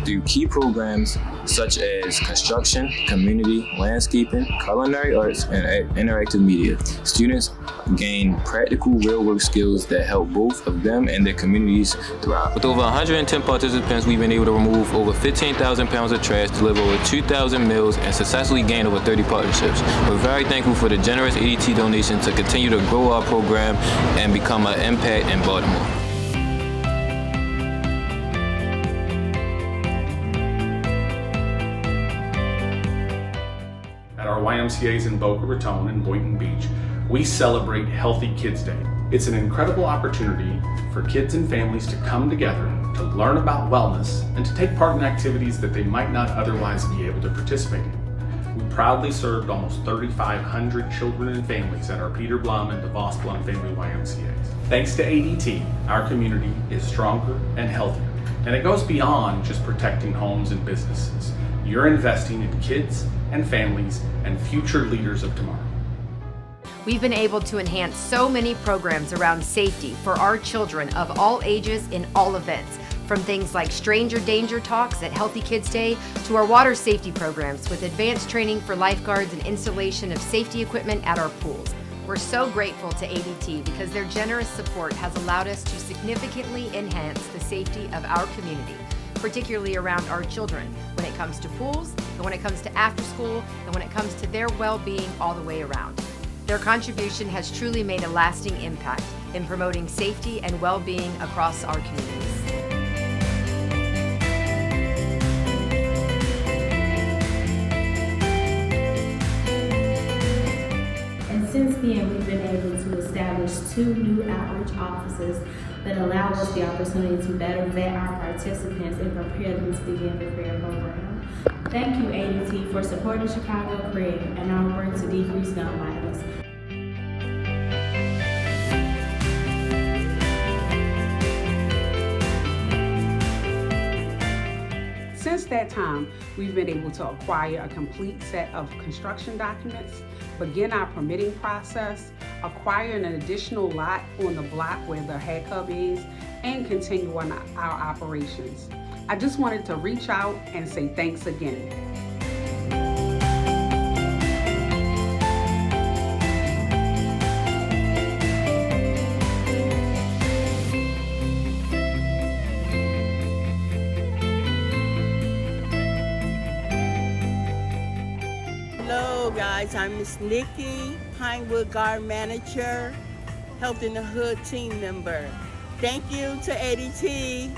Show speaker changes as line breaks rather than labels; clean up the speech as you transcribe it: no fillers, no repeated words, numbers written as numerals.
through key programs such as construction, community, landscaping, culinary arts, and interactive media. Students gain practical real-work skills that help both of them and their communities thrive. With over 110 participants, we've been able to remove over 15,000 pounds of trash, deliver over 2,000 meals, and successfully gain over 30 partnerships. We're very thankful for the generous ADT donation to continue to grow our program and become an impact in Baltimore.
At our YMCAs in Boca Raton and Boynton Beach, we celebrate Healthy Kids Day. It's an incredible opportunity for kids and families to come together to learn about wellness and to take part in activities that they might not otherwise be able to participate in. We proudly served almost 3,500 children and families at our Peter Blum and DeVos Blum family YMCAs. Thanks to ADT, our community is stronger and healthier, and it goes beyond just protecting homes and businesses. You're investing in kids and families and future leaders of tomorrow.
We've been able to enhance so many programs around safety for our children of all ages in all events, from things like stranger danger talks at Healthy Kids Day to our water safety programs with advanced training for lifeguards and installation of safety equipment at our pools. We're so grateful to ADT because their generous support has allowed us to significantly enhance the safety of our community, particularly around our children, when it comes to pools, and when it comes to after school, and when it comes to their well-being all the way around. Their contribution has truly made a lasting impact in promoting safety and well-being across our communities.
And since then, we've been able to establish 2 new outreach offices that allow us the opportunity to better vet our participants and prepare them to begin the CRED program. Thank you, ADT, for supporting Chicago CRED and our work to decrease gun violence.
Since that time, we've been able to acquire a complete set of construction documents, begin our permitting process, acquire an additional lot on the block where the Head Hub is, and continue on our operations. I just wanted to reach out and say thanks again.
Hello guys, I'm Miss Nikki, Pinewood Guard Manager, Health in the Hood team member. Thank you to ADT.